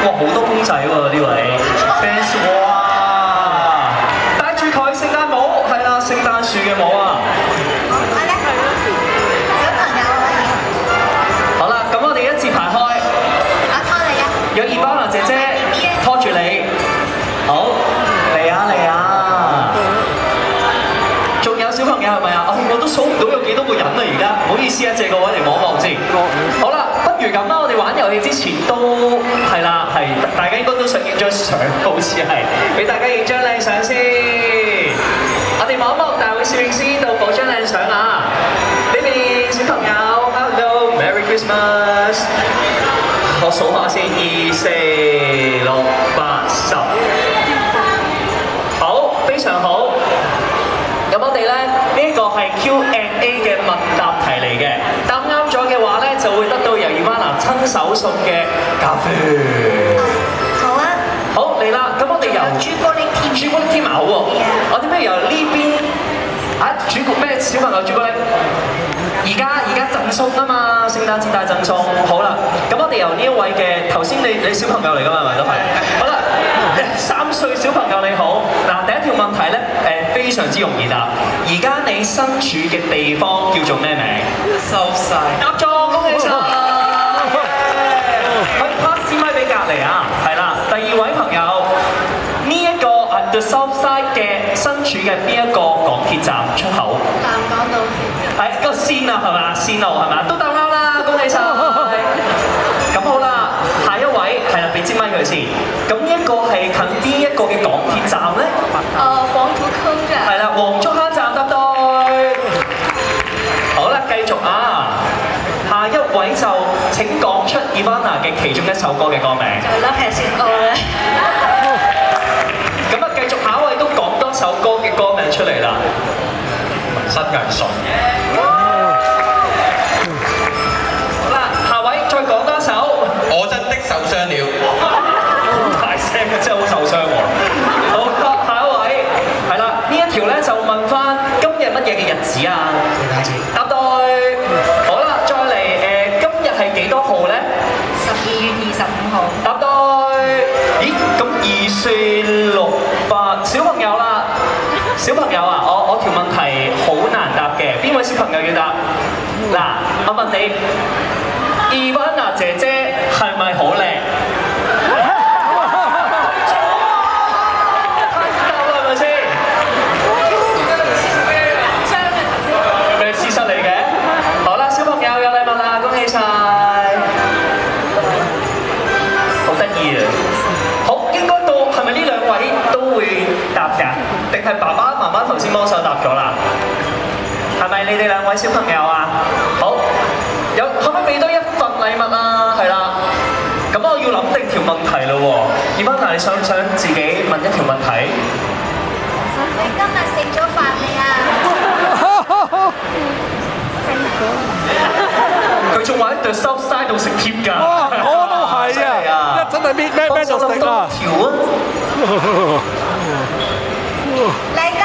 哇，好多公仔喎呢位 fans， 哇！戴住佢聖誕帽，係啦，聖誕樹嘅帽啊！好啦，咁我哋一字排開，有Ivana姐姐拖住你，好嚟啊嚟啊！仲有小朋友係咪啊？我都數唔到有幾多個人啊！而家唔好意思啊，借個位嚟望望先。好啦，不如咁啦，我哋玩遊戲之前都係啦，係大家應該都想影張相，好似係俾大家影張靚相先。我哋望一望大會攝影師到補張靚相啊！呢邊小朋友 ，Hello Merry Christmas！ 我數下先，2、4、6、8、10。好，非常好。咁我哋咧呢個係 Q&A 嘅問答題嚟嘅，答啱咗嘅話咧就會得到由Ivana親手送嘅咖啡。好啊。好嚟啦，咁我哋由朱古力添啊，好喎。我哋不如由呢邊主角咩小朋友朱古力？而家贈送啊嘛，聖誕節大贈送。好啦，咁我哋由呢一位嘅頭先你小朋友嚟㗎嘛，係咪都係？好啦，3歲小朋友你好。嗱，第一條問題咧非常之容易答。而家你身處嘅地方叫做咩名？收晒。答中，恭喜晒！可以 pass 支咪俾隔離啊。係啦，第二位朋友，呢一個The South Side 嘅身處嘅邊一個港鐵站出口？南港島線。係個線啊，係嘛？線路係嘛？都答啱啦，恭喜晒！咁好啦，下一位係啦，俾支咪佢先。咁呢一個係近邊一個嘅港鐵站咧？黃土坑站。係啦，黃竹坑站答對。好啦，繼續啊！下一位就請講出Ivana嘅其中一首歌嘅歌名。就 Love Has It All 啦。咁啊，繼續下一位都講多首歌嘅歌名出嚟啦。新藝術。好啦，下位再講多首。我真的受傷了。好大聲嘅，真係好受傷喎。好，下一位係啦，呢一條咧就問翻今日乜嘢嘅日子啊？聖誕節。答對。好啦，再嚟今日係幾多號咧12月25號。答對。咦，咁2、4、6、8小朋友啦，小朋友啊，我條問題好難答嘅，邊位小朋友要答？嗱，我問你，Ivana姐姐係咪好靚？太答啦，係咪先？咩事實嚟嘅？好啦，小朋友有禮物啦，恭喜晒！好得意啊！好，應該到係咪呢兩位都會答㗎？定係爸爸媽媽頭先幫手答咗啦？係咪你哋兩位小朋友啊？好，可唔可以俾多一份禮物啊？係啦，咁我要諗定條問題咯喎。Ivana，你想唔想自己問一條問題？你今日食咗飯未啊？佢仲話喺 The South Side 度食貼㗎。哇！我都係啊，真係咩就食啊！你今